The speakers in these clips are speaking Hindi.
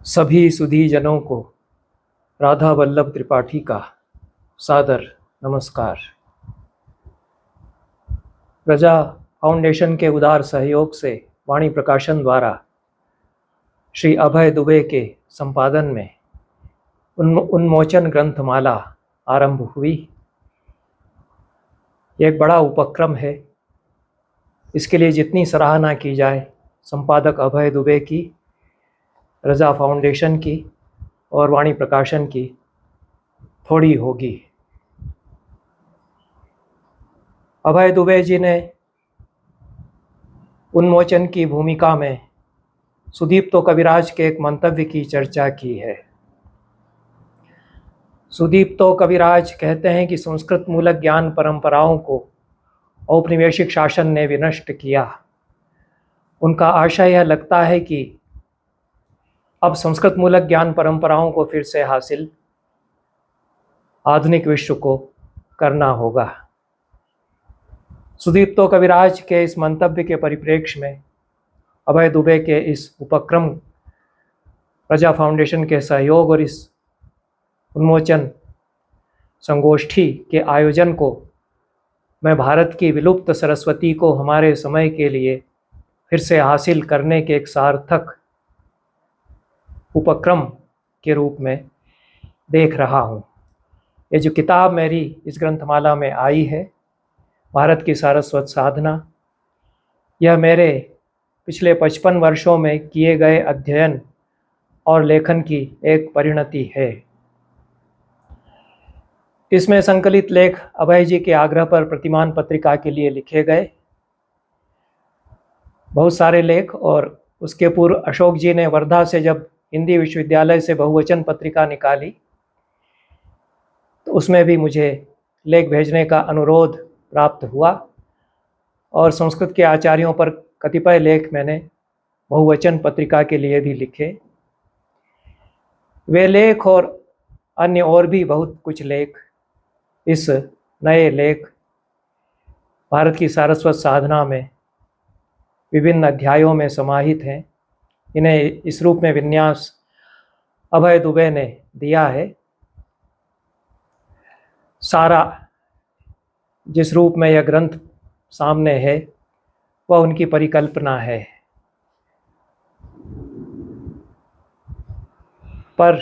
सभी सुधी जनों को राधा वल्लभ त्रिपाठी का सादर नमस्कार। प्रजा फाउंडेशन के उदार सहयोग से वाणी प्रकाशन द्वारा श्री अभय दुबे के संपादन में उन्मोचन ग्रंथमाला आरंभ हुई। ये एक बड़ा उपक्रम है। इसके लिए जितनी सराहना की जाए संपादक अभय दुबे की, रजा फाउंडेशन की और वाणी प्रकाशन की थोड़ी होगी। अभय दुबे जी ने उन्मोचन की भूमिका में सुदीप्तो कविराज के एक मंतव्य की चर्चा की है। सुदीप्तो कविराज कहते हैं कि संस्कृत मूलक ज्ञान परंपराओं को औपनिवेशिक शासन ने विनष्ट किया। उनका आशय यह लगता है कि अब संस्कृत मूलक ज्ञान परंपराओं को फिर से हासिल आधुनिक विश्व को करना होगा। सुदीप्तो कविराज के इस मंतव्य के परिप्रेक्ष्य में अभय दुबे के इस उपक्रम, प्रजा फाउंडेशन के सहयोग और इस उन्मोचन संगोष्ठी के आयोजन को मैं भारत की विलुप्त सरस्वती को हमारे समय के लिए फिर से हासिल करने के एक सार्थक उपक्रम के रूप में देख रहा हूँ। ये जो किताब मेरी इस ग्रंथमाला में आई है, भारत की सारस्वत साधना, यह मेरे पिछले 55 वर्षों में किए गए अध्ययन और लेखन की एक परिणति है। इसमें संकलित लेख अभय जी के आग्रह पर प्रतिमान पत्रिका के लिए लिखे गए बहुत सारे लेख, और उसके पूर्व अशोक जी ने वर्धा से जब हिंदी विश्वविद्यालय से बहुवचन पत्रिका निकाली तो उसमें भी मुझे लेख भेजने का अनुरोध प्राप्त हुआ, और संस्कृत के आचार्यों पर कतिपय लेख मैंने बहुवचन पत्रिका के लिए भी लिखे। वे लेख और अन्य और भी बहुत कुछ लेख इस नए लेख भारत की सारस्वत साधना में विभिन्न अध्यायों में समाहित हैं। इन्हें इस रूप में विन्यास अभय दुबे ने दिया है। सारा जिस रूप में यह ग्रंथ सामने है वह उनकी परिकल्पना है, पर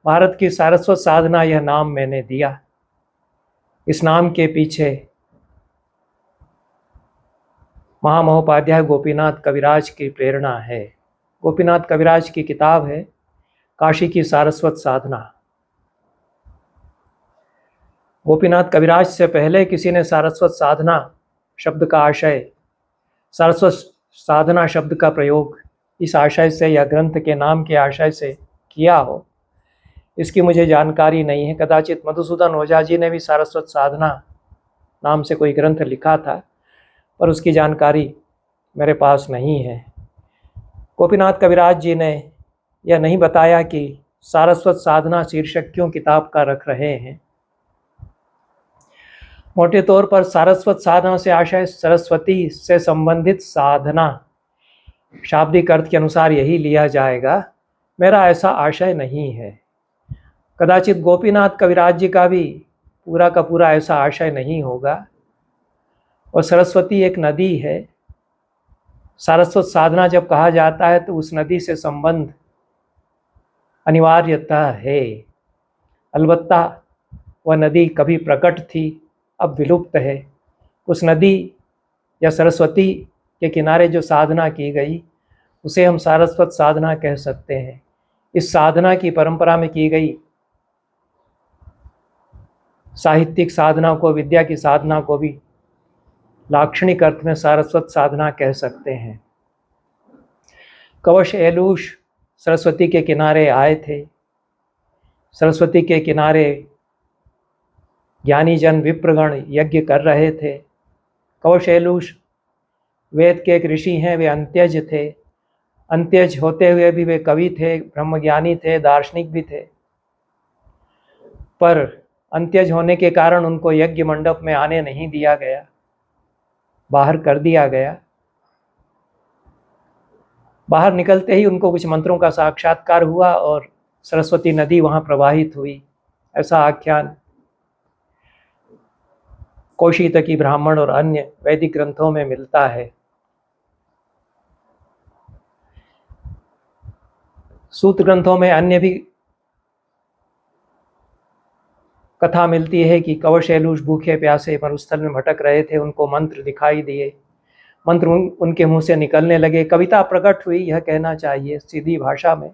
भारत की सारस्वत साधना यह नाम मैंने दिया। इस नाम के पीछे महामहोपाध्याय गोपीनाथ कविराज की प्रेरणा है। गोपीनाथ कविराज की किताब है काशी की सारस्वत साधना। गोपीनाथ कविराज से पहले किसी ने सारस्वत साधना शब्द का आशय, सारस्वत साधना शब्द का प्रयोग इस आशय से या ग्रंथ के नाम के आशय से किया हो, इसकी मुझे जानकारी नहीं है। कदाचित मधुसूदन ओझा जी ने भी सारस्वत साधना नाम से कोई ग्रंथ लिखा था, पर उसकी जानकारी मेरे पास नहीं है। गोपीनाथ कविराज जी ने यह नहीं बताया कि सारस्वत साधना शीर्षक क्यों किताब का रख रहे हैं। मोटे तौर पर सारस्वत साधना से आशय सरस्वती से संबंधित साधना, शाब्दिक अर्थ के अनुसार यही लिया जाएगा। मेरा ऐसा आशय नहीं है। कदाचित गोपीनाथ कविराज जी का भी पूरा का पूरा ऐसा आशय नहीं होगा। और सरस्वती एक नदी है। सारस्वत साधना जब कहा जाता है तो उस नदी से संबंध अनिवार्यता है। अलबत्ता वह नदी कभी प्रकट थी, अब विलुप्त है। उस नदी या सरस्वती के किनारे जो साधना की गई उसे हम सारस्वत साधना कह सकते हैं। इस साधना की परंपरा में की गई साहित्यिक साधना को, विद्या की साधना को भी लाक्षणिक अर्थ में सारस्वत साधना कह सकते हैं। कवश एलूश सरस्वती के किनारे आए थे। सरस्वती के किनारे ज्ञानी जन विप्रगण यज्ञ कर रहे थे। कवश एलूश वेद के एक ऋषि हैं, वे अंत्यज थे। अंत्यज होते हुए भी वे कवि थे, ब्रह्मज्ञानी थे, दार्शनिक भी थे। पर अंत्यज होने के कारण उनको यज्ञ मंडप में आने नहीं दिया गया, बाहर कर दिया गया। बाहर निकलते ही उनको कुछ मंत्रों का साक्षात्कार हुआ और सरस्वती नदी वहाँ प्रवाहित हुई, ऐसा आख्यान कौशितकी ब्राह्मण और अन्य वैदिक ग्रंथों में मिलता है। सूत्र ग्रंथों में अन्य भी कथा मिलती है कि कवशैलुष भूखे प्यासे मरुस्थल में भटक रहे थे, उनको मंत्र दिखाई दिए, मंत्र उनके मुंह से निकलने लगे, कविता प्रकट हुई, यह कहना चाहिए सीधी भाषा में,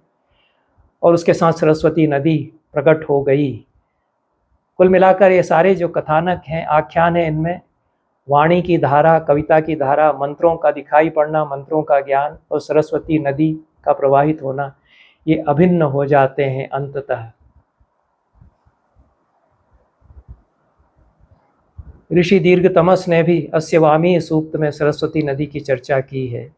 और उसके साथ सरस्वती नदी प्रकट हो गई। कुल मिलाकर ये सारे जो कथानक हैं, आख्यान हैं, इनमें वाणी की धारा, कविता की धारा, मंत्रों का दिखाई पड़ना, मंत्रों का ज्ञान और सरस्वती नदी का प्रवाहित होना, ये अभिन्न हो जाते हैं अंततः। ऋषि दीर्घतमस ने भी अस्यवामी सूक्त में सरस्वती नदी की चर्चा की है,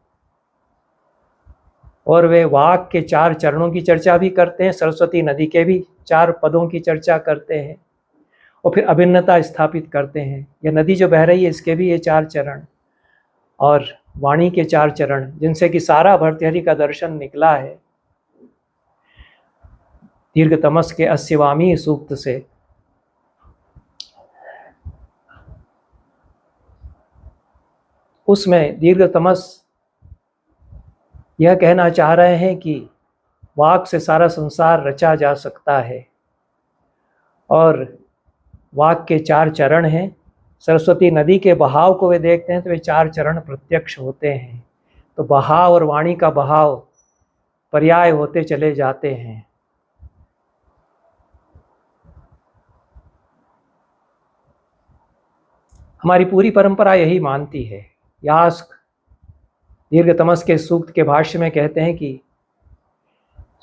और वे वाक के 4 चरणों की चर्चा भी करते हैं, सरस्वती नदी के भी 4 पदों की चर्चा करते हैं, और फिर अभिन्नता स्थापित करते हैं। यह नदी जो बह रही है, इसके भी ये 4 चरण, और वाणी के 4 चरण, जिनसे कि सारा भर्तृहरि का दर्शन निकला है दीर्घतमस के अस्यवामी सूक्त से। उसमें दीर्घतमस यह कहना चाह रहे हैं कि वाक से सारा संसार रचा जा सकता है, और वाक के 4 चरण हैं। सरस्वती नदी के बहाव को वे देखते हैं तो वे 4 चरण प्रत्यक्ष होते हैं, तो बहाव और वाणी का बहाव पर्याय होते चले जाते हैं। हमारी पूरी परंपरा यही मानती है। यास्क दीर्घतमस के सूक्त के भाष्य में कहते हैं कि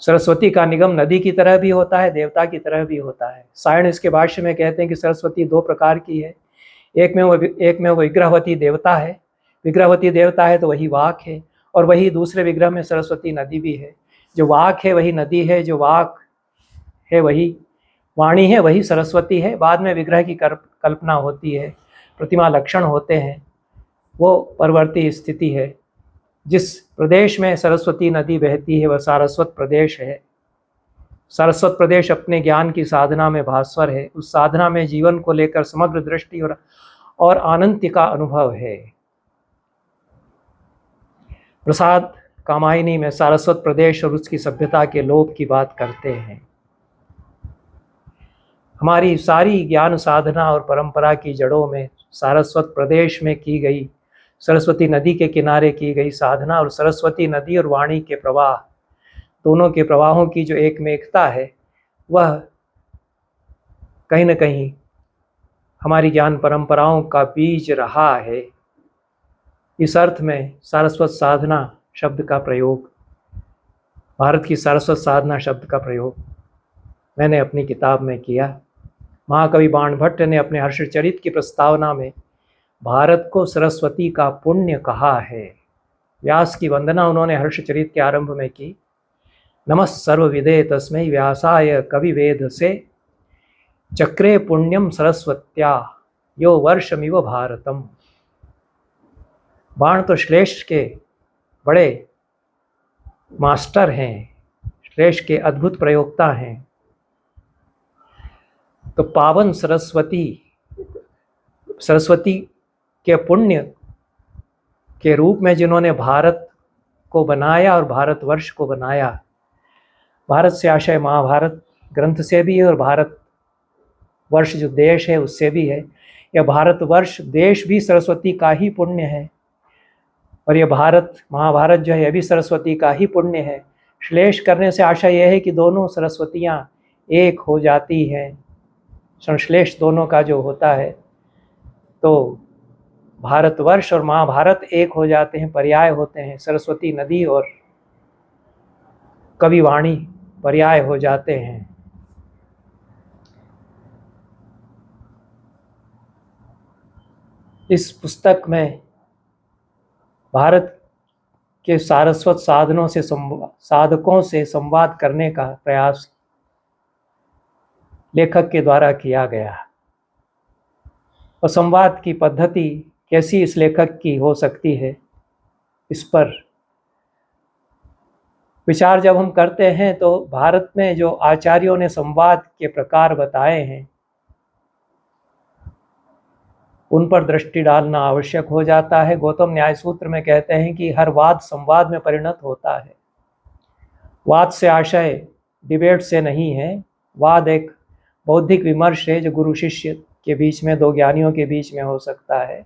सरस्वती का निगम नदी की तरह भी होता है, देवता की तरह भी होता है। सायण इसके भाष्य में कहते हैं कि सरस्वती 2 प्रकार की है, एक में वो विग्रहवती देवता है, विग्रहवती देवता है तो वही वाक है, और वही दूसरे विग्रह में सरस्वती नदी भी है। जो वाक है वही नदी है, जो वाक है वही वाणी है, वही सरस्वती है। बाद में विग्रह की कल्पना होती है, प्रतिमा लक्षण होते हैं, वो परवर्ती स्थिति है। जिस प्रदेश में सरस्वती नदी बहती है वह सारस्वत प्रदेश है। सारस्वत प्रदेश अपने ज्ञान की साधना में भास्वर है, उस साधना में जीवन को लेकर समग्र दृष्टि और आनंद का अनुभव है। प्रसाद कामायनी में सारस्वत प्रदेश और उसकी सभ्यता के लोप की बात करते हैं। हमारी सारी ज्ञान साधना और परंपरा की जड़ों में सारस्वत प्रदेश में की गई, सरस्वती नदी के किनारे की गई साधना, और सरस्वती नदी और वाणी के प्रवाह, दोनों के प्रवाहों की जो एकमेकता है, वह कहीं न कहीं हमारी ज्ञान परंपराओं का बीज रहा है। इस अर्थ में सारस्वत साधना शब्द का प्रयोग, भारत की सारस्वत साधना शब्द का प्रयोग मैंने अपनी किताब में किया। महाकवि बाणभट्ट ने अपने हर्षचरित की प्रस्तावना में भारत को सरस्वती का पुण्य कहा है। व्यास की वंदना उन्होंने हर्षचरित के आरंभ में की। नमः सर्वविदे तस्मै व्यासाय कवि वेद से, चक्रे पुण्यम सरस्वत्या यो वर्षमिव भारतम। बाण तो श्लेष के बड़े मास्टर हैं, श्लेष के अद्भुत प्रयोक्ता हैं। तो पावन सरस्वती के पुण्य के रूप में जिन्होंने भारत को बनाया और भारतवर्ष को बनाया, भारत से आशय महाभारत ग्रंथ से भी है, और भारत वर्ष जो देश है उससे भी है। यह भारतवर्ष देश भी सरस्वती का ही पुण्य है, और यह भारत महाभारत जो है यह भी सरस्वती का ही पुण्य है। श्लेष करने से आशा यह है कि दोनों सरस्वतियाँ एक हो जाती हैं, संश्लेष दोनों का जो होता है, तो भारतवर्ष और महाभारत एक हो जाते हैं, पर्याय होते हैं। सरस्वती नदी और कविवाणी पर्याय हो जाते हैं। इस पुस्तक में भारत के सारस्वत साधनों से साधकों से संवाद करने का प्रयास लेखक के द्वारा किया गया, और संवाद की पद्धति कैसी इस लेखक की हो सकती है, इस पर विचार जब हम करते हैं तो भारत में जो आचार्यों ने संवाद के प्रकार बताए हैं उन पर दृष्टि डालना आवश्यक हो जाता है। गौतम न्याय सूत्र में कहते हैं कि हर वाद संवाद में परिणत होता है। वाद से आशय डिबेट से नहीं है, वाद एक बौद्धिक विमर्श है जो गुरु शिष्य के बीच में, दो ज्ञानियों के बीच में हो सकता है।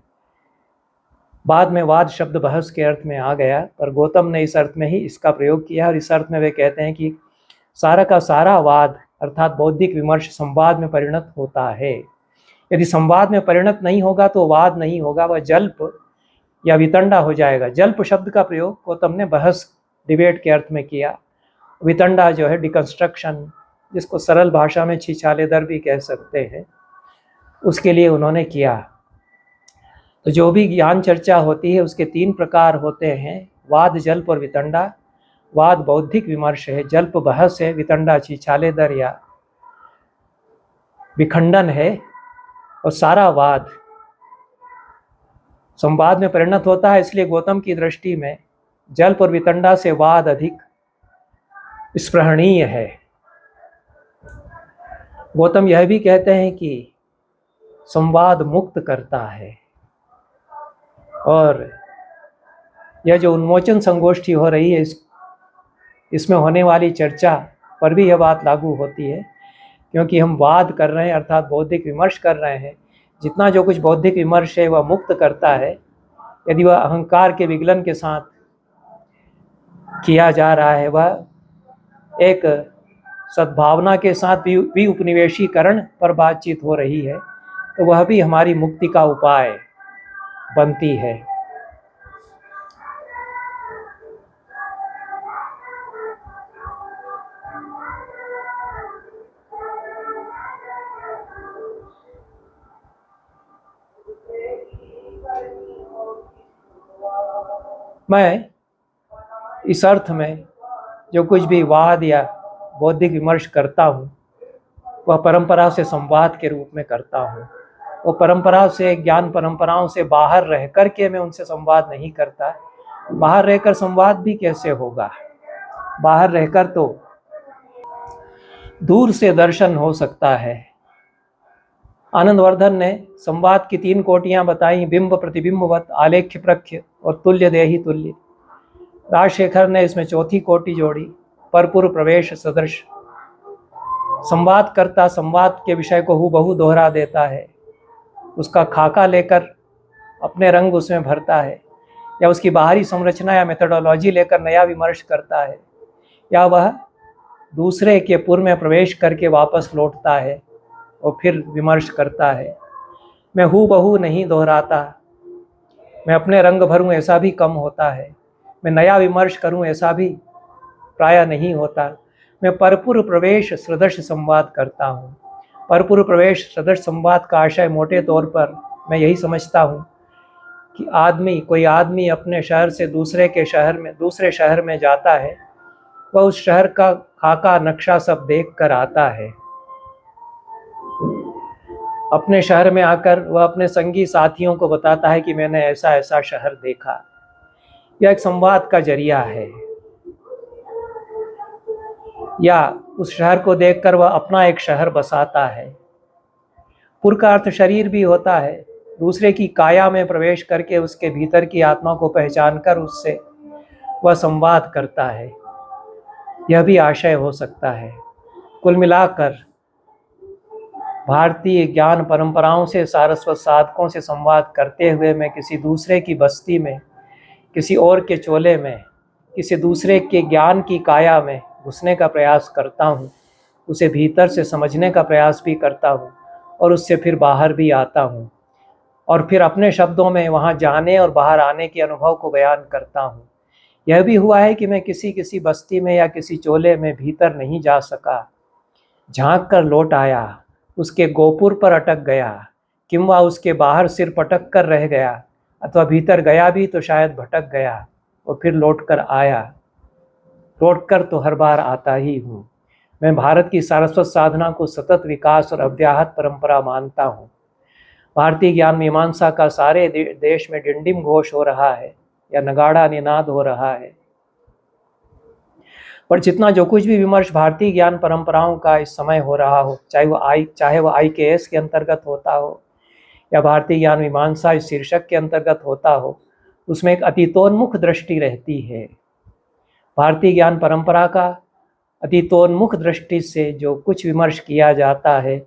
बाद में वाद शब्द बहस के अर्थ में आ गया, पर गौतम ने इस अर्थ में ही इसका प्रयोग किया और इस अर्थ में वे कहते हैं कि सारा का सारा वाद अर्थात बौद्धिक विमर्श संवाद में परिणत होता है। यदि संवाद में परिणत नहीं होगा तो वाद नहीं होगा, वह जल्प या वितंडा हो जाएगा। जल्प शब्द का प्रयोग गौतम ने बहस डिबेट के अर्थ में किया। वितंडा जो है डिकंस्ट्रक्शन, जिसको सरल भाषा में छिछालेदर भी कह सकते हैं, उसके लिए उन्होंने किया। तो जो भी ज्ञान चर्चा होती है उसके 3 प्रकार होते हैं, वाद, जल्प और वितंडा। वाद बौद्धिक विमर्श है, जल्प बहस है, वितंडा छिछालेदर या विखंडन है, और सारा वाद संवाद में परिणत होता है। इसलिए गौतम की दृष्टि में जल्प और वितंडा से वाद अधिक स्पृहणीय है। गौतम यह भी कहते हैं कि संवाद मुक्त करता है, और यह जो उन्मोचन संगोष्ठी हो रही है इसमें होने वाली चर्चा पर भी यह बात लागू होती है, क्योंकि हम वाद कर रहे हैं अर्थात बौद्धिक विमर्श कर रहे हैं। जितना जो कुछ बौद्धिक विमर्श है वह मुक्त करता है। यदि वह अहंकार के विगलन के साथ किया जा रहा है, वह एक सद्भावना के साथ भी उपनिवेशीकरण पर बातचीत हो रही है, तो वह भी हमारी मुक्ति का उपाय बनती है। मैं इस अर्थ में जो कुछ भी वाद या बौद्धिक विमर्श करता हूँ वह परंपरा से संवाद के रूप में करता हूँ। वो परंपरा से, ज्ञान परंपराओं से बाहर रह कर के मैं उनसे संवाद नहीं करता। बाहर रहकर संवाद भी कैसे होगा? बाहर रहकर तो दूर से दर्शन हो सकता है। आनंदवर्धन ने संवाद की 3 कोटियां बताई, बिंब प्रतिबिंबवत, आलेख्य प्रख्य और तुल्य देही तुल्य। राजशेखर ने इसमें 4थी कोटि जोड़ी, परपूर्व प्रवेश सदृश। संवाद करता संवाद के विषय को हूबहू दोहरा देता है, उसका खाका लेकर अपने रंग उसमें भरता है, या उसकी बाहरी संरचना या मेथोडोलॉजी लेकर नया विमर्श करता है, या वह दूसरे के पूर्व में प्रवेश करके वापस लौटता है और फिर विमर्श करता है। मैं हूबहू नहीं दोहराता, मैं अपने रंग भरूं ऐसा भी कम होता है, मैं नया विमर्श करूं ऐसा भी प्रायः नहीं होता। मैं परपूर्व प्रवेश सदृश संवाद करता हूँ। परपूर्व प्रवेश सदृश संवाद का आशय मोटे तौर पर मैं यही समझता हूँ कि कोई आदमी अपने शहर से दूसरे शहर में जाता है, वह उस शहर का खाका नक्शा सब देख कर आता है। अपने शहर में आकर वह अपने संगी साथियों को बताता है कि मैंने ऐसा ऐसा शहर देखा। यह एक संवाद का जरिया है। या उस शहर को देखकर वह अपना एक शहर बसाता है। पुर का अर्थ शरीर भी होता है। दूसरे की काया में प्रवेश करके उसके भीतर की आत्मा को पहचान कर उससे वह संवाद करता है। यह भी आशय हो सकता है। कुल मिलाकर भारतीय ज्ञान परंपराओं से, सारस्वत साधकों से संवाद करते हुए मैं किसी दूसरे की बस्ती में, किसी और के चोले में, किसी दूसरे के ज्ञान की काया में घुसने का प्रयास करता हूँ, उसे भीतर से समझने का प्रयास भी करता हूँ और उससे फिर बाहर भी आता हूँ, और फिर अपने शब्दों में वहाँ जाने और बाहर आने के अनुभव को बयान करता हूँ। यह भी हुआ है कि मैं किसी बस्ती में या किसी चोले में भीतर नहीं जा सका, झांक कर लौट आया, उसके गोपुर पर अटक गया, किंवा उसके बाहर सिर पटक कर रह गया, अथवा भीतर गया भी तो शायद भटक गया और फिर लौट कर आया। लौट कर तो हर बार आता ही हूँ। मैं भारत की सारस्वत साधना को सतत विकास और अव्याहत परंपरा मानता हूँ। भारतीय ज्ञान मीमांसा का सारे देश में डिंडिम घोष हो रहा है या नगाड़ा निनाद हो रहा है। पर जितना जो कुछ भी विमर्श भारतीय ज्ञान परंपराओं का इस समय हो रहा हो, चाहे वो IKS के अंतर्गत होता हो या भारतीय ज्ञान मीमांसा इस शीर्षक के अंतर्गत होता हो, उसमें एक अतीतोन्मुख दृष्टि रहती है। भारतीय ज्ञान परंपरा का अतीतोन्मुख दृष्टि से जो कुछ विमर्श किया जाता है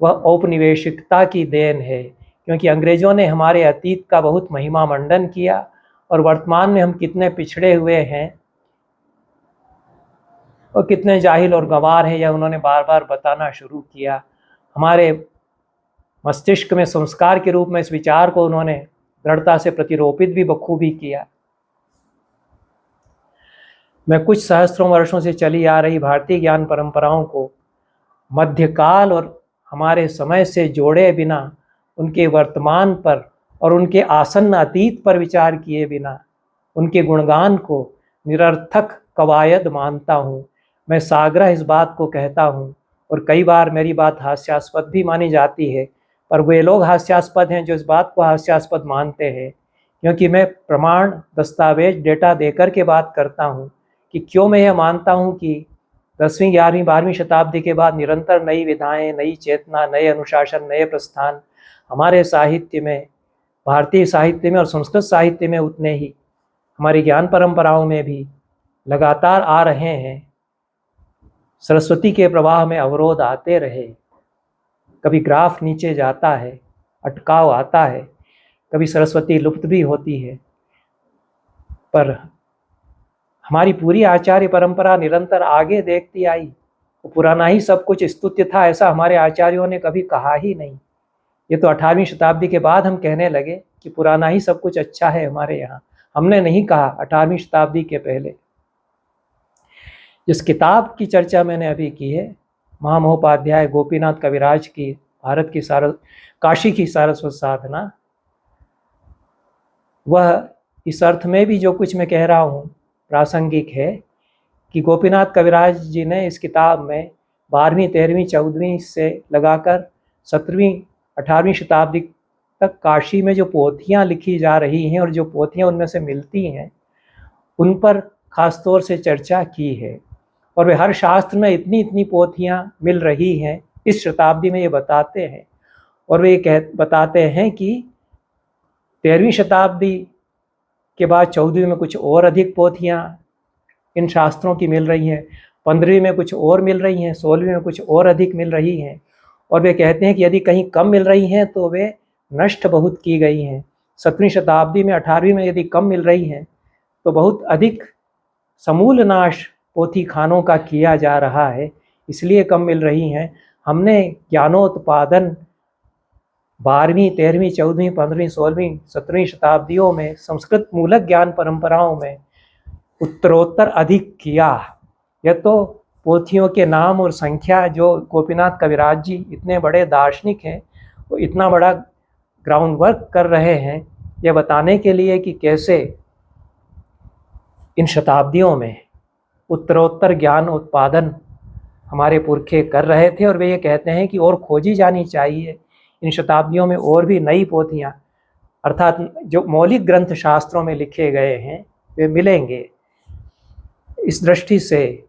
वह औपनिवेशिकता की देन है, क्योंकि अंग्रेजों ने हमारे अतीत का बहुत महिमा मंडन किया और वर्तमान में हम कितने पिछड़े हुए हैं और कितने जाहिल और गंवार हैं, यह उन्होंने बार बार बताना शुरू किया। हमारे मस्तिष्क में संस्कार के रूप में इस विचार को उन्होंने दृढ़ता से प्रतिरोपित भी बखूबी किया। मैं कुछ सहस्त्रों वर्षों से चली आ रही भारतीय ज्ञान परंपराओं को मध्यकाल और हमारे समय से जोड़े बिना, उनके वर्तमान पर और उनके आसन्न अतीत पर विचार किए बिना उनके गुणगान को निरर्थक कवायद मानता हूँ। मैं साग्रह इस बात को कहता हूँ, और कई बार मेरी बात हास्यास्पद भी मानी जाती है, पर वे लोग हास्यास्पद हैं जो इस बात को हास्यास्पद मानते हैं, क्योंकि मैं प्रमाण, दस्तावेज, डेटा देकर के बात करता हूँ कि क्यों मैं यह मानता हूँ कि 10वीं, 11वीं, 12वीं शताब्दी के बाद निरंतर नई विधाएं, नई चेतना, नए अनुशासन, नए प्रस्थान हमारे साहित्य में, भारतीय साहित्य में और संस्कृत साहित्य में उतने ही हमारी ज्ञान परंपराओं में भी लगातार आ रहे हैं। सरस्वती के प्रवाह में अवरोध आते रहे, कभी ग्राफ नीचे जाता है, अटकाव आता है, कभी सरस्वती लुप्त भी होती है, पर हमारी पूरी आचार्य परंपरा निरंतर आगे देखती आई। वो पुराना ही सब कुछ स्तुत्य था ऐसा हमारे आचार्यों ने कभी कहा ही नहीं। ये तो 18वीं शताब्दी के बाद हम कहने लगे कि पुराना ही सब कुछ अच्छा है हमारे यहाँ। हमने नहीं कहा 18वीं शताब्दी के पहले। जिस किताब की चर्चा मैंने अभी की है, महामहोपाध्याय गोपीनाथ कविराज की काशी की सारस्वत साधना, वह इस अर्थ में भी जो कुछ मैं कह रहा हूँ प्रासंगिक है कि गोपीनाथ कविराज जी ने इस किताब में 12वीं, 13वीं, 14वीं से लगाकर 17वीं, 18वीं शताब्दी तक काशी में जो पोथियाँ लिखी जा रही हैं और जो पोथियाँ उनमें से मिलती हैं, उन पर खास तौर से चर्चा की है। और वे हर शास्त्र में इतनी इतनी पोथियाँ मिल रही हैं इस शताब्दी में, ये बताते हैं। और वे बताते हैं कि 13वीं शताब्दी के बाद 14वीं में कुछ और अधिक पोथियाँ इन शास्त्रों की मिल रही हैं, 15वीं में कुछ और मिल रही हैं, 16वीं में कुछ और अधिक मिल रही हैं। और वे कहते हैं कि यदि कहीं कम मिल रही हैं तो वे नष्ट बहुत की गई हैं। 17वीं शताब्दी में, 18वीं में यदि कम मिल रही हैं तो बहुत अधिक समूल नाश पोथी खानों का किया जा रहा है, इसलिए कम मिल रही हैं। हमने ज्ञानोत्पादन 12वीं, 13वीं, 14वीं, 15वीं, 16वीं, 17वीं शताब्दियों में संस्कृत मूलक ज्ञान परंपराओं में उत्तरोत्तर अधिक किया। यह तो पोथियों के नाम और संख्या, जो गोपीनाथ कविराज जी इतने बड़े दार्शनिक हैं, वो इतना बड़ा ग्राउंड वर्क कर रहे हैं यह बताने के लिए कि कैसे इन शताब्दियों में उत्तरोत्तर ज्ञान उत्पादन हमारे पुरखे कर रहे थे। और वे ये कहते हैं कि और खोजी जानी चाहिए इन शताब्दियों में और भी नई पोथियाँ, अर्थात जो मौलिक ग्रंथ शास्त्रों में लिखे गए हैं वे मिलेंगे। इस दृष्टि से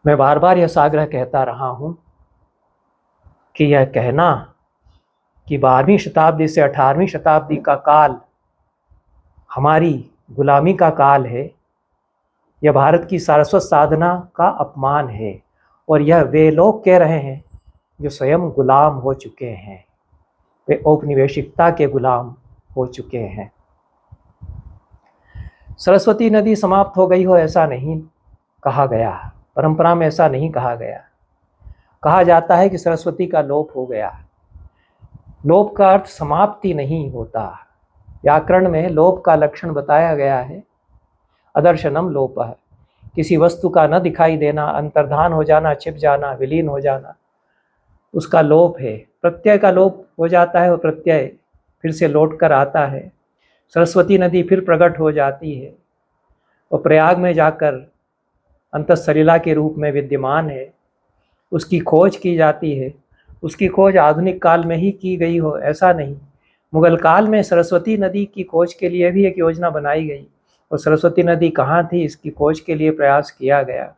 मैं बार बार यह साग्रह कहता रहा हूँ कि यह कहना कि 12वीं शताब्दी से 18वीं शताब्दी का काल हमारी गुलामी का काल है, यह भारत की सारस्वत साधना का अपमान है। और यह वे लोग कह रहे हैं जो स्वयं गुलाम हो चुके हैं, वे औपनिवेशिकता के गुलाम हो चुके हैं। सरस्वती नदी समाप्त हो गई हो ऐसा नहीं कहा गया, परंपरा में ऐसा नहीं कहा गया। कहा जाता है कि सरस्वती का लोप हो गया। लोप का अर्थ समाप्ति नहीं होता। व्याकरण में लोप का लक्षण बताया गया है, अदर्शनम लोपः, किसी वस्तु का न दिखाई देना, अंतर्धान हो जाना, छिप जाना, विलीन हो जाना, उसका लोप है। प्रत्यय का लोप हो जाता है, वो प्रत्यय फिर से लौट कर आता है। सरस्वती नदी फिर प्रकट हो जाती है और प्रयाग में जाकर अंतःसलिला के रूप में विद्यमान है। उसकी खोज की जाती है। उसकी खोज आधुनिक काल में ही की गई हो ऐसा नहीं, मुगल काल में सरस्वती नदी की खोज के लिए भी एक योजना बनाई गई और सरस्वती नदी कहाँ थी इसकी खोज के लिए प्रयास किया गया।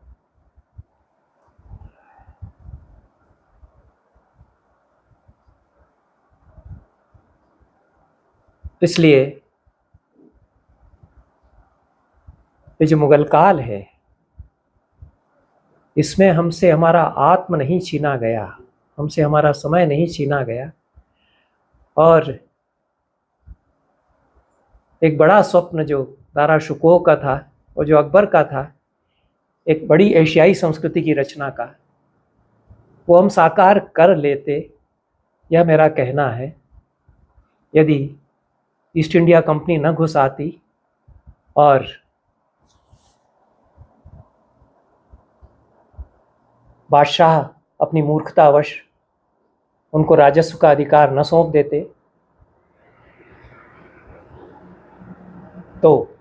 इसलिए ये जो मुगल काल है इसमें हमसे हमारा आत्म नहीं छीना गया, हमसे हमारा समय नहीं छीना गया। और एक बड़ा स्वप्न जो दारा शुकोह का था और जो अकबर का था, एक बड़ी एशियाई संस्कृति की रचना का, वो हम साकार कर लेते, यह मेरा कहना है। यदि ईस्ट इंडिया कंपनी न घुस आती और बादशाह अपनी मूर्खतावश उनको राजस्व का अधिकार न सौंप देते, तो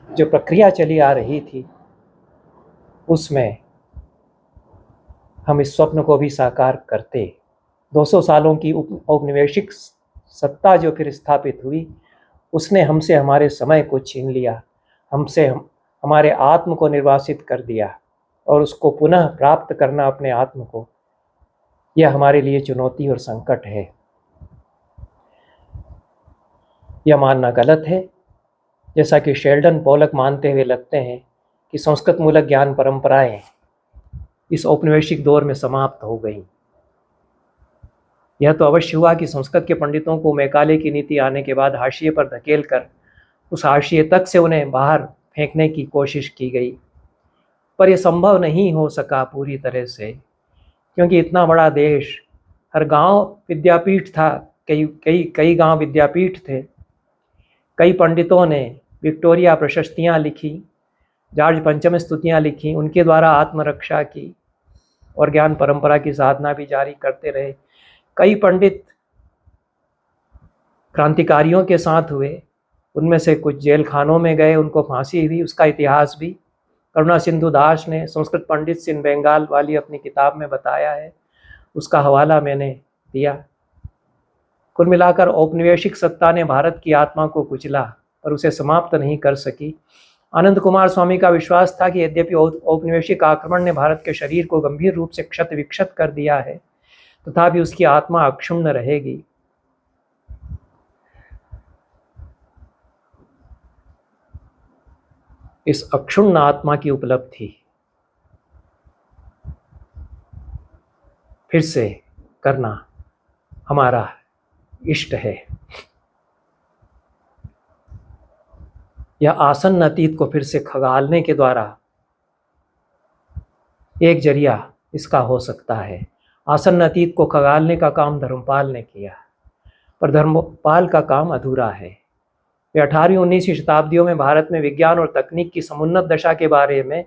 जो प्रक्रिया चली आ रही थी उसमें हम इस स्वप्न को भी साकार करते। 200 सालों की औपनिवेशिक सत्ता जो फिर स्थापित हुई उसने हमसे हमारे समय को छीन लिया, हमसे हमारे आत्म को निर्वासित कर दिया और उसको पुनः प्राप्त करना अपने आत्म को, यह हमारे लिए चुनौती और संकट है। यह मानना गलत है, जैसा कि शेल्डन पोलक मानते हुए लगते हैं कि संस्कृत मूलक ज्ञान परंपराएं इस औपनिवेशिक दौर में समाप्त हो गई। यह तो अवश्य हुआ कि संस्कृत के पंडितों को मैकाले की नीति आने के बाद हाशिए पर धकेल कर उस हाशिए तक से उन्हें बाहर फेंकने की कोशिश की गई, पर यह संभव नहीं हो सका पूरी तरह से, क्योंकि इतना बड़ा देश, हर गांव विद्यापीठ था, कई कई कई गांव विद्यापीठ थे। कई पंडितों ने विक्टोरिया प्रशस्तियाँ लिखी, जॉर्ज पंचम स्तुतियाँ लिखी, उनके द्वारा आत्मरक्षा की और ज्ञान परंपरा की साधना भी जारी करते रहे। कई पंडित क्रांतिकारियों के साथ हुए, उनमें से कुछ जेल खानों में गए, उनको फांसी हुई, उसका इतिहास भी करुणा सिंधु दास ने संस्कृत पंडित इन बंगाल वाली अपनी किताब में बताया है, उसका हवाला मैंने दिया। कुल मिलाकर औपनिवेशिक सत्ता ने भारत की आत्मा को कुचला पर उसे समाप्त नहीं कर सकी। आनंद कुमार स्वामी का विश्वास था कि यद्यपि औपनिवेशिक आक्रमण ने भारत के शरीर को गंभीर रूप से क्षत विक्षत कर दिया है, तथापि उसकी आत्मा अक्षुण्ण रहेगी। इस अक्षुण्ण आत्मा की उपलब्धि फिर से करना हमारा इष्ट है। यह आसन्न अतीत को फिर से खगालने के द्वारा एक जरिया इसका हो सकता है। आसन्न अतीत को खगालने का काम धर्मपाल ने किया, पर धर्मपाल का काम अधूरा है। वे 18वीं 19वीं शताब्दियों में भारत में विज्ञान और तकनीक की समुन्नत दशा के बारे में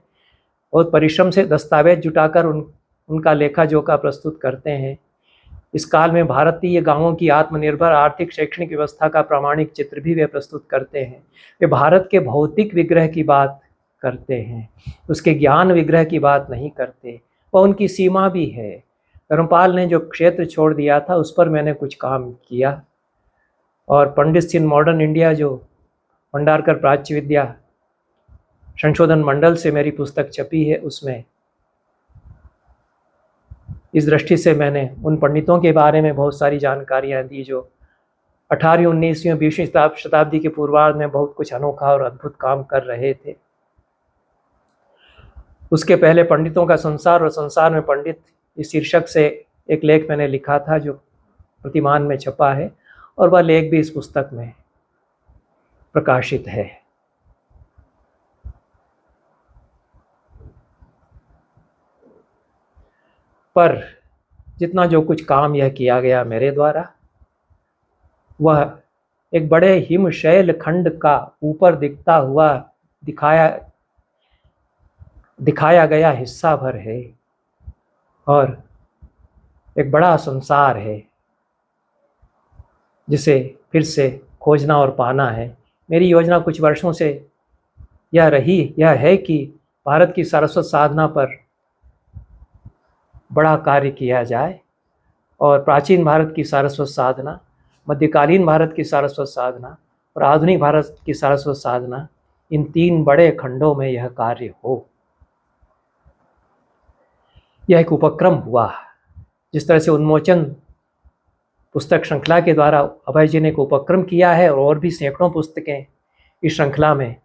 बहुत परिश्रम से दस्तावेज जुटाकर उनका लेखा जोखा प्रस्तुत करते हैं। इस काल में भारतीय गांवों की आत्मनिर्भर आर्थिक शैक्षणिक व्यवस्था का प्रामाणिक चित्र भी वे प्रस्तुत करते हैं। वे भारत के भौतिक विग्रह की बात करते हैं, उसके ज्ञान विग्रह की बात नहीं करते, वह उनकी सीमा भी है। धर्मपाल ने जो क्षेत्र छोड़ दिया था उस पर मैंने कुछ काम किया, और पंडित सिंह मॉडर्न इंडिया जो भंडारकर प्राच्य विद्या संशोधन मंडल से मेरी पुस्तक छपी है, उसमें इस दृष्टि से मैंने उन पंडितों के बारे में बहुत सारी जानकारियाँ दी जो 18वीं 19वीं 20वीं शताब्दी के पूर्वार्ध में बहुत कुछ अनोखा और अद्भुत काम कर रहे थे। उसके पहले पंडितों का संसार और संसार में पंडित, इस शीर्षक से एक लेख मैंने लिखा था जो प्रतिमान में छपा है, और वह लेख भी इस पुस्तक में प्रकाशित है। पर जितना जो कुछ काम यह किया गया मेरे द्वारा, वह एक बड़े हिमशैल खंड का ऊपर दिखता हुआ दिखाया गया हिस्सा भर है, और एक बड़ा संसार है जिसे फिर से खोजना और पाना है। मेरी योजना कुछ वर्षों से यह है कि भारत की सारस्वत साधना पर बड़ा कार्य किया जाए, और प्राचीन भारत की सारस्वत साधना मध्यकालीन भारत की सारस्वत साधना और आधुनिक भारत की सारस्वत साधना, इन 3 बड़े खंडों में यह कार्य हो। यह एक उपक्रम हुआ। जिस तरह से उन्मोचन पुस्तक श्रृंखला के द्वारा अभय जी ने एक उपक्रम किया है और भी सैकड़ों पुस्तकें इस श्रृंखला में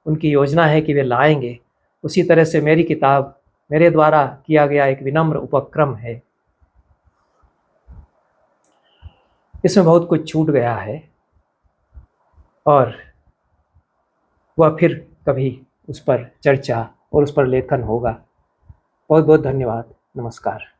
उनकी योजना है कि वे लाएंगे, उसी तरह से मेरी किताब मेरे द्वारा किया गया एक विनम्र उपक्रम है। इसमें बहुत कुछ छूट गया है और वह फिर कभी उस पर चर्चा और उस पर लेखन होगा। बहुत बहुत धन्यवाद। नमस्कार।